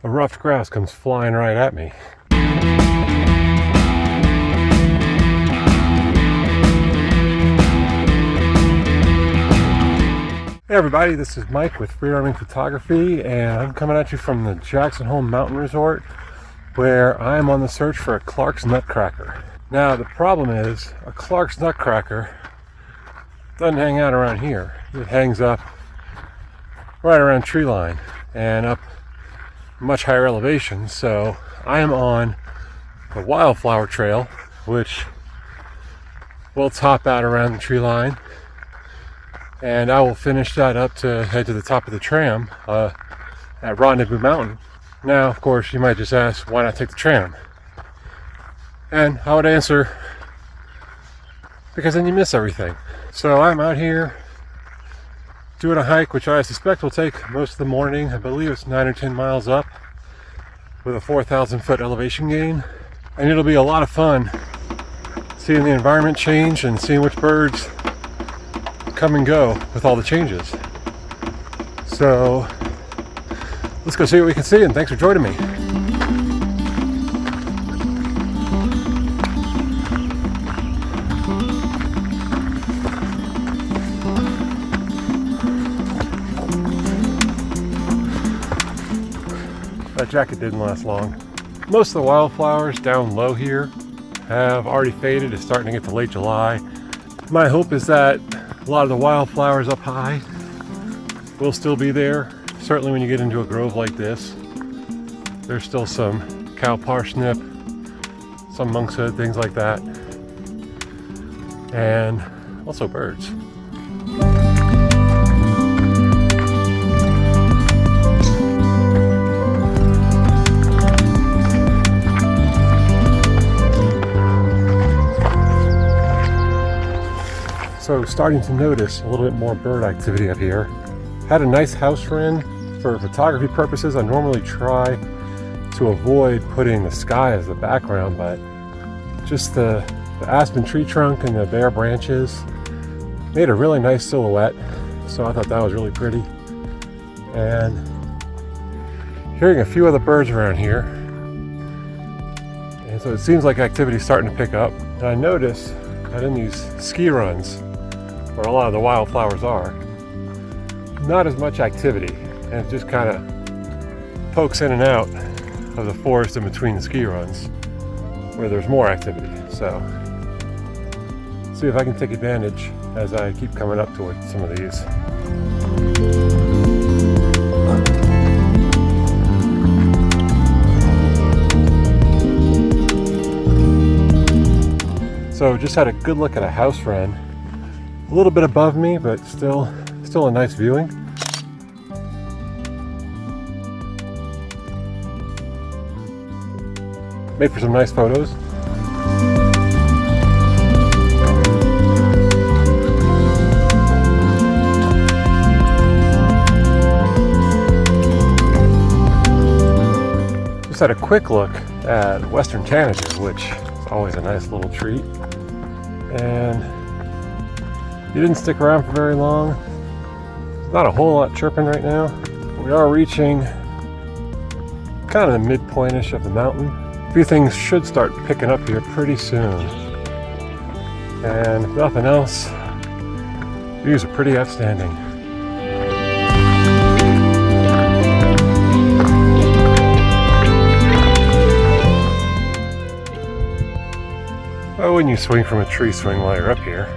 a ruffed grouse comes flying right at me. Hey everybody, this is Mike with Free Roaming Photography, and I'm coming at you from the Jackson Hole Mountain Resort, where I'm on the search for a Clark's Nutcracker. Now the problem is, a Clark's Nutcracker doesn't hang out around here. It hangs up right around tree line and up much higher elevation. So I am on the Wildflower Trail, which will top out around the tree line, and I will finish that up to head to the top of the tram at Rendezvous Mountain. Now, of course, you might just ask, why not take the tram? And I would answer, because then you miss everything. So I'm out here doing a hike, which I suspect will take most of the morning. I believe it's 9 or 10 miles up with a 4,000 foot elevation gain. And it'll be a lot of fun seeing the environment change and seeing which birds come and go with all the changes. So let's go see what we can see, and thanks for joining me. That jacket didn't last long. Most of the wildflowers down low here have already faded. It's starting to get to late July. My hope is that a lot of the wildflowers up high will still be there. Certainly when you get into a grove like this, there's still some cow parsnip, some monkshood, things like that, and also birds. So starting to notice a little bit more bird activity up here. Had a nice house wren. For photography purposes, I normally try to avoid putting the sky as the background, but just the aspen tree trunk and the bare branches made a really nice silhouette. So I thought that was really pretty. And hearing a few other birds around here. And so it seems like activity is starting to pick up. And I noticed that in these ski runs, where a lot of the wildflowers are, not as much activity, and it just kind of pokes in and out of the forest in between the ski runs where there's more activity. So see if I can take advantage as I keep coming up toward some of these. So just had a good look at a house wren. A little bit above me, but still a nice viewing. Made for some nice photos. Just had a quick look at Western Tanager, which is always a nice little treat. And he didn't stick around for very long. Not a whole lot chirping right now. We are reaching kind of the midpoint-ish of the mountain. A few things should start picking up here pretty soon. And if nothing else, views are pretty outstanding. Why wouldn't you swing from a tree swing while you're up here?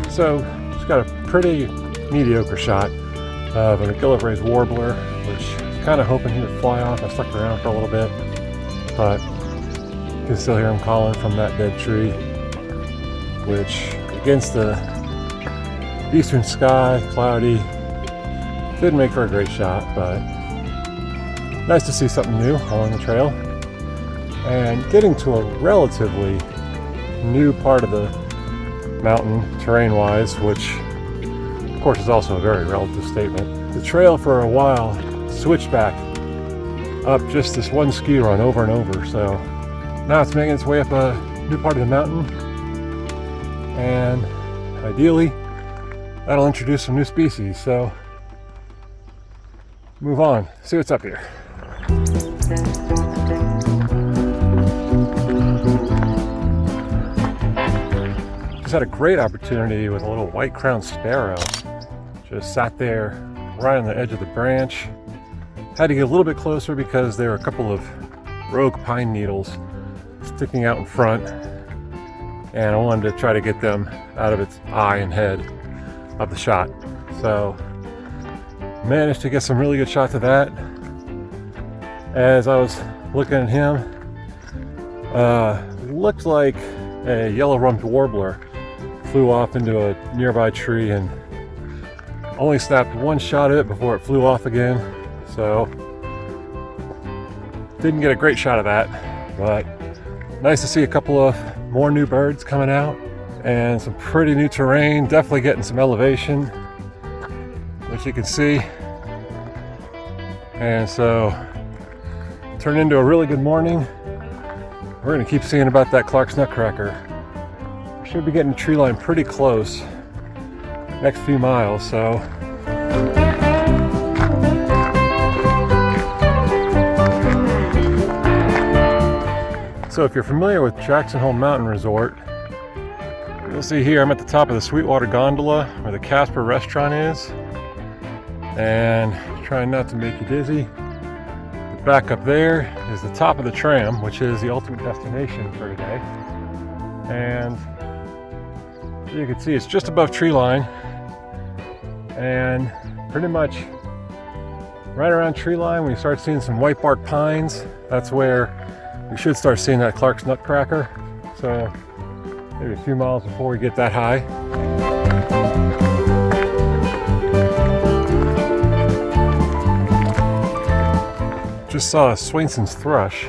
So, just got a pretty mediocre shot of an Agilivra's warbler, which I was kind of hoping he would fly off. I stuck around for a little bit, but you can still hear him calling from that dead tree, which against the eastern sky, cloudy, didn't make for a great shot, but nice to see something new along the trail. And getting to a relatively new part of the mountain terrain-wise, which of course is also a very relative statement. The trail for a while switchback up just this one ski run over and over. So now it's making its way up a new part of the mountain, and ideally that'll introduce some new species. So move on, see what's up here. Just had a great opportunity with a little white-crowned sparrow. Just sat there right on the edge of the branch. Had to get a little bit closer because there were a couple of rogue pine needles sticking out in front, and I wanted to try to get them out of its eye and head of the shot. So managed to get some really good shots of that. As I was looking at him, looked like a yellow-rumped warbler flew off into a nearby tree and only snapped one shot of it before it flew off again. So didn't get a great shot of that, but nice to see a couple of more new birds coming out and some pretty new terrain, definitely getting some elevation, which you can see. And so turned into a really good morning. We're going to keep seeing about that Clark's Nutcracker. We should be getting the tree line pretty close next few miles. So if you're familiar with Jackson Hole Mountain Resort, you'll see here I'm at the top of the Sweetwater Gondola where the Casper restaurant is, and trying not to make you dizzy. Back up there is the top of the tram, which is the ultimate destination for today. And you can see it's just above tree line, and pretty much right around tree line when you start seeing some whitebark pines, that's where we should start seeing that Clark's Nutcracker. So maybe a few miles before we get that high. Just saw a Swainson's thrush,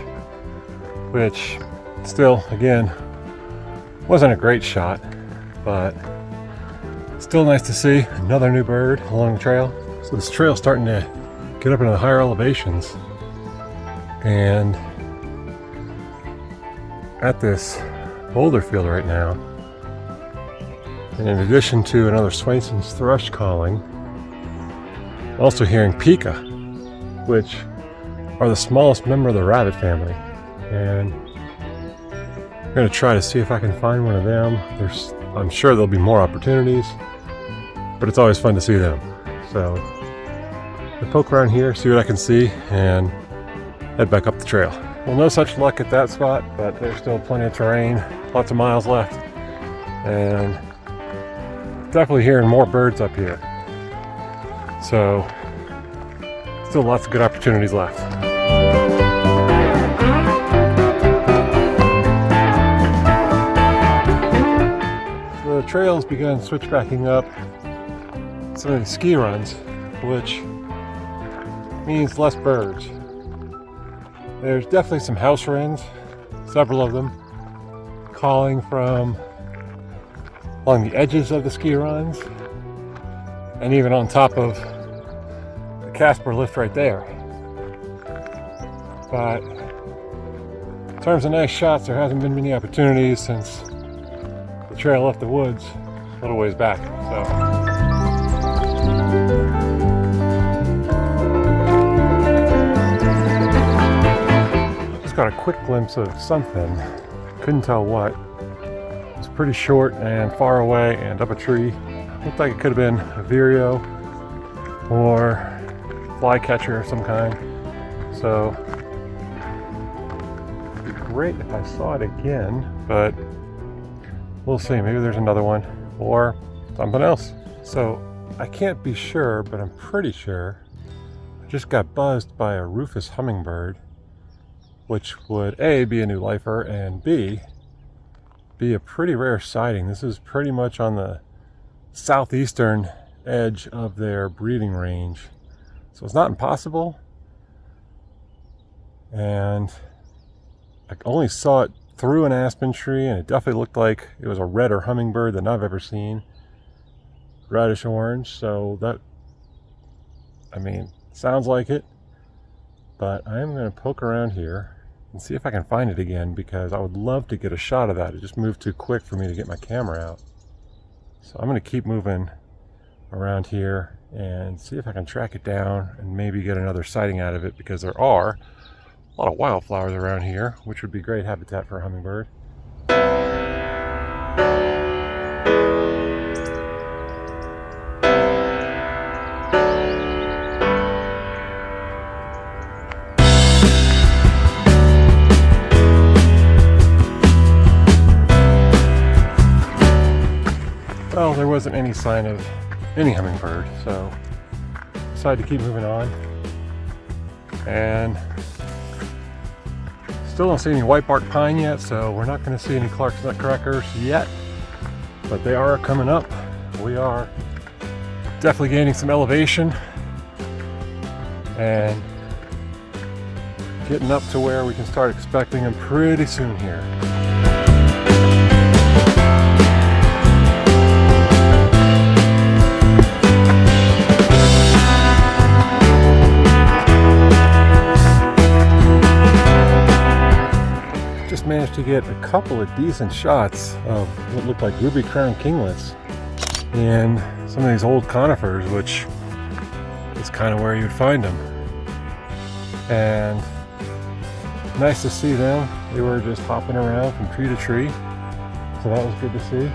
which still, again, wasn't a great shot, but still nice to see another new bird along the trail. So this trail's starting to get up into the higher elevations, and at this boulder field right now, and in addition to another Swainson's thrush calling, also hearing pika, which are the smallest member of the rabbit family, and I'm going to try to see if I can find one of them. I'm sure there'll be more opportunities, but it's always fun to see them. So I'll poke around here, see what I can see, and head back up the trail. Well, no such luck at that spot, but there's still plenty of terrain, lots of miles left, and definitely hearing more birds up here. So still lots of good opportunities left. So the trail's begun switchbacking up some of the ski runs, which means less birds. There's definitely some house wrens, several of them, calling from along the edges of the ski runs, and even on top of the Casper lift right there. But in terms of nice shots, there hasn't been many opportunities since the trail left the woods a little ways back. So got a quick glimpse of something, couldn't tell what. It's pretty short and far away and up a tree. Looked like it could have been a vireo or flycatcher of some kind. So it'd be great if I saw it again, but we'll see. Maybe there's another one or something else. So I can't be sure, but I'm pretty sure I just got buzzed by a rufous hummingbird, which would A, be a new lifer, and B, be a pretty rare sighting. This is pretty much on the southeastern edge of their breeding range. So it's not impossible. And I only saw it through an aspen tree, and it definitely looked like it was a redder hummingbird than I've ever seen. Reddish orange, so that, I mean, sounds like it. But I am going to poke around here and see if I can find it again, because I would love to get a shot of that. It just moved too quick for me to get my camera out. So I'm going to keep moving around here and see if I can track it down and maybe get another sighting out of it, because there are a lot of wildflowers around here, which would be great habitat for a hummingbird. Well, there wasn't any sign of any hummingbird, so I decided to keep moving on. And still don't see any whitebark pine yet, so we're not going to see any Clark's Nutcrackers yet, but they are coming up. We are definitely gaining some elevation and getting up to where we can start expecting them pretty soon here. Managed to get a couple of decent shots of what looked like ruby crown kinglets and some of these old conifers, which is kind of where you'd find them. And nice to see them. They were just hopping around from tree to tree, so that was good to see.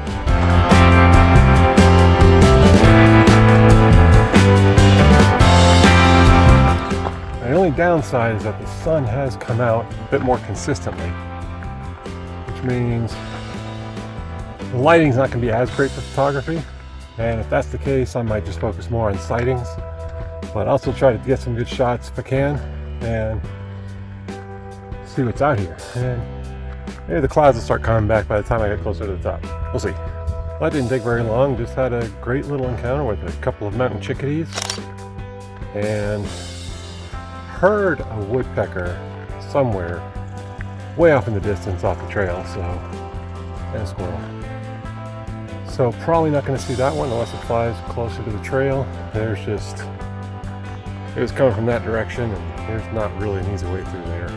The only downside is that the sun has come out a bit more consistently, means the lighting's not going to be as great for photography, and if that's the case, I might just focus more on sightings, but I'll still try to get some good shots if I can and see what's out here. And maybe the clouds will start coming back by the time I get closer to the top. We'll see. Well, that didn't take very long. Just had a great little encounter with a couple of mountain chickadees and heard a woodpecker somewhere way off in the distance off the trail, so, and a squirrel. So probably not going to see that one unless it flies closer to the trail. There's just, it was coming from that direction and there's not really an easy way through there.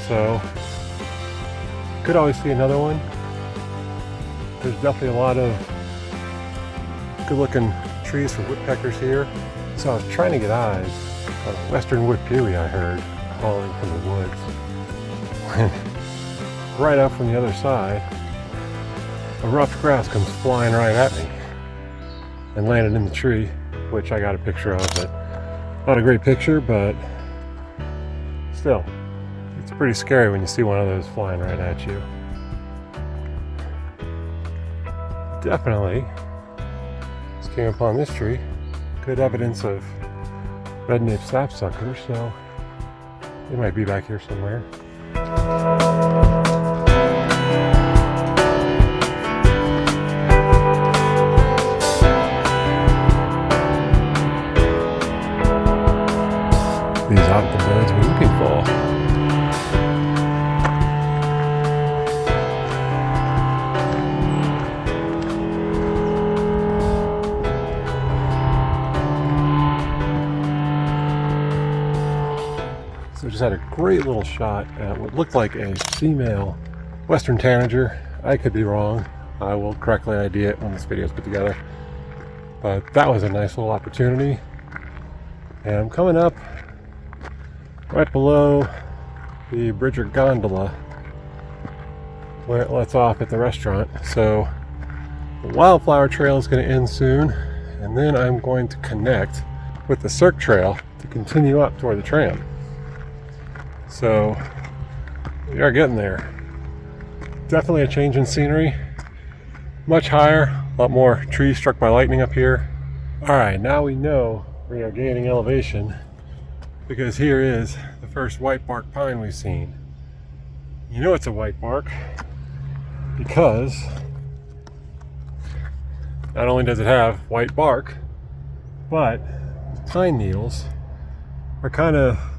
So, could always see another one. There's definitely a lot of good looking trees for woodpeckers here. So I was trying to get eyes on a western wood pewee I heard calling from the woods. Right up from the other side, a ruffed grouse comes flying right at me and landed in the tree, which I got a picture of, but not a great picture, but still, it's pretty scary when you see one of those flying right at you. Definitely just came upon this tree, good evidence of red-naped sapsuckers, so they might be back here somewhere. These aren't the birds we're looking for. So just had a great little shot at what looked like a female western tanager. I could be wrong. I will correctly ID it when this video is put together. But that was a nice little opportunity. And I'm coming up right below the bridge or gondola where it lets off at the restaurant. So the Wildflower Trail is going to end soon, and then I'm going to connect with the Cirque Trail to continue up toward the tram. So we are getting there. Definitely a change in scenery. Much higher, a lot more trees struck by lightning up here. Alright, now we know we are gaining elevation because here is the first whitebark pine we've seen. You know it's a whitebark because not only does it have white bark, but the pine needles are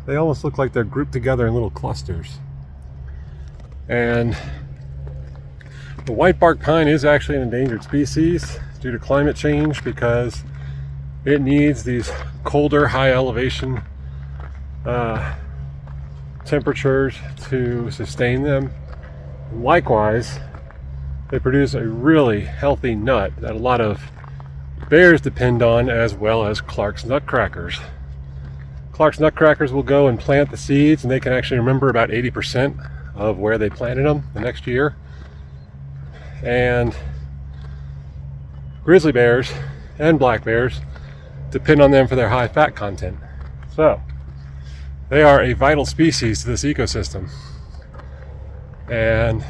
they almost look like they're grouped together in little clusters. And the whitebark pine is actually an endangered species due to climate change because it needs these colder, high elevation temperatures to sustain them. Likewise, they produce a really healthy nut that a lot of bears depend on, as well as Clark's Nutcrackers. Clark's Nutcrackers will go and plant the seeds, and they can actually remember about 80% of where they planted them the next year. And grizzly bears and black bears depend on them for their high fat content. So they are a vital species to this ecosystem, and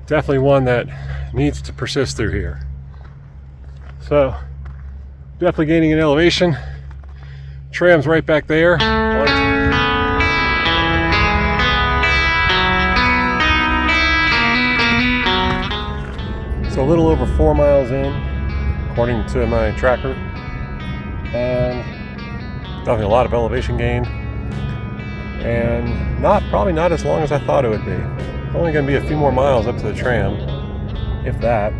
definitely one that needs to persist through here. So definitely gaining in elevation. Tram's right back there. So a little over 4 miles in, according to my tracker, and definitely a lot of elevation gain, and probably not as long as I thought it would be. Only going to be a few more miles up to the tram, if that.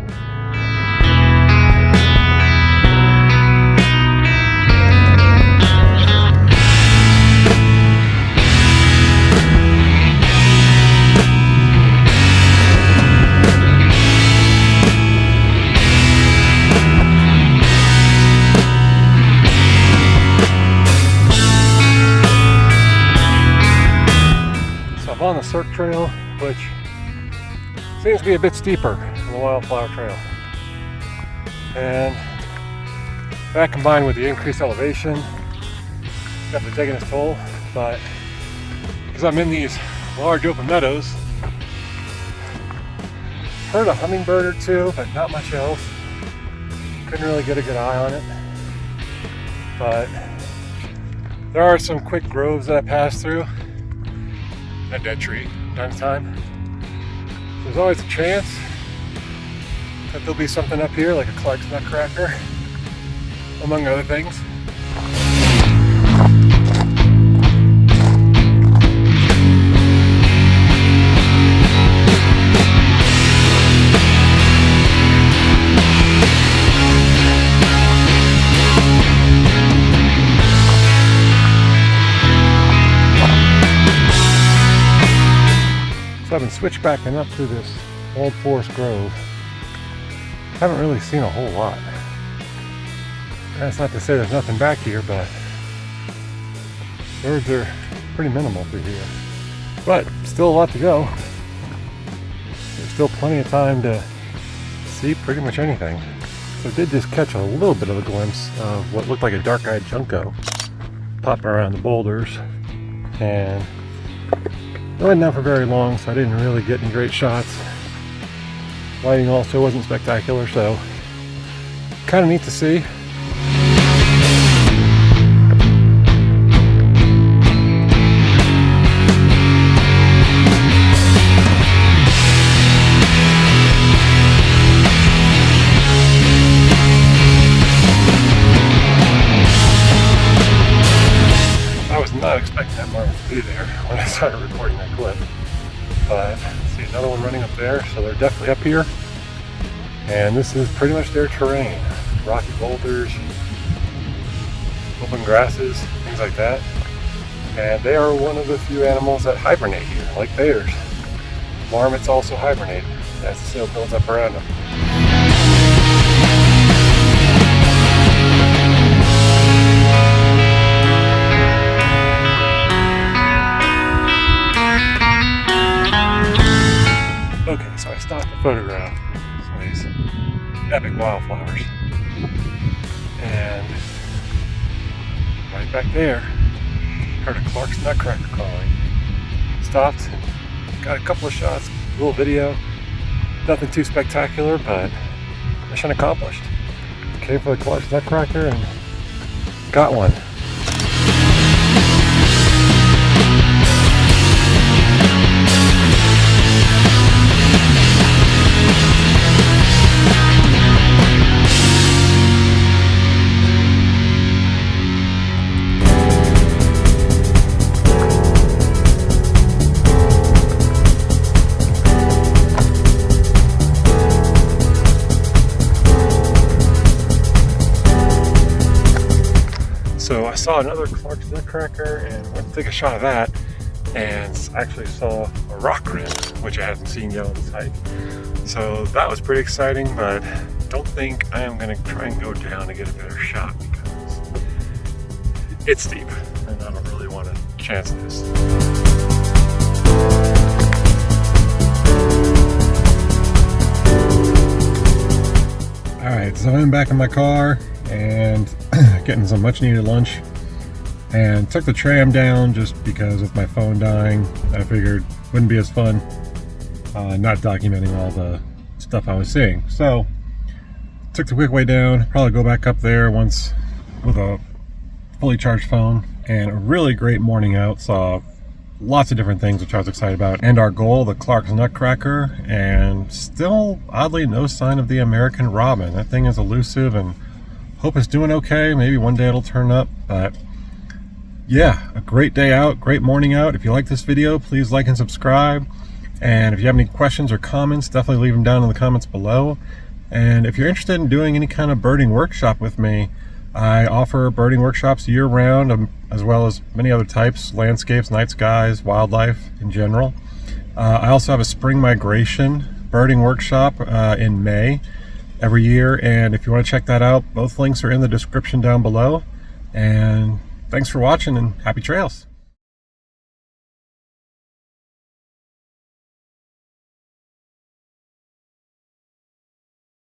On the Cirque Trail, which seems to be a bit steeper than the Wildflower Trail, and that combined with the increased elevation definitely taking its toll. But because I'm in these large open meadows, heard a hummingbird or two, but not much else. Couldn't really get a good eye on it, but there are some quick groves that I passed through. A dead tree time to time. There's always a chance that there'll be something up here, like a Clark's Nutcracker, among other things. So I've been switchbacking up through this old forest grove. Haven't really seen a whole lot. That's not to say there's nothing back here, but birds are pretty minimal through here. But still a lot to go. There's still plenty of time to see pretty much anything. So I did just catch a little bit of a glimpse of what looked like a dark-eyed junco popping around the boulders, and it wasn't out for very long, so I didn't really get any great shots. Lighting also wasn't spectacular, so kind of neat to see. I was not expecting that martin to be there when I started recording that clip. But see another one running up there, so they're definitely up here. And this is pretty much their terrain. Rocky boulders, open grasses, things like that. And they are one of the few animals that hibernate here, like bears. Marmots also hibernate as the snow builds up around them. Okay, so I stopped to photograph some of these epic wildflowers, and right back there, heard a Clark's Nutcracker calling. Stopped, got a couple of shots, a little video, nothing too spectacular, but mission accomplished. Came for the Clark's Nutcracker and got one. So I saw another Clark's Nutcracker and went to take a shot of that, and actually saw a rock wren, which I hadn't seen yet on this hike. So that was pretty exciting, but don't think I am going to try and go down to get a better shot because it's steep and I don't really want to chance this. Alright, so I'm back in my car and getting some much needed lunch, and took the tram down just because with my phone dying I figured it wouldn't be as fun not documenting all the stuff I was seeing. So took the quick way down, probably go back up there once with a fully charged phone, and a really great morning out. Saw lots of different things which I was excited about, and our goal, the Clark's Nutcracker, and still oddly no sign of the American robin. That thing is elusive and hope it's doing okay. Maybe one day it'll turn up, but yeah, a great day out, great morning out. If you like this video, please like and subscribe, and if you have any questions or comments, definitely leave them down in the comments below. And if you're interested in doing any kind of birding workshop with me, I offer birding workshops year-round, as well as many other types, landscapes, night skies, wildlife in general. I also have a spring migration birding workshop in May every year, and if you want to check that out, both links are in the description down below. And thanks for watching, and happy trails.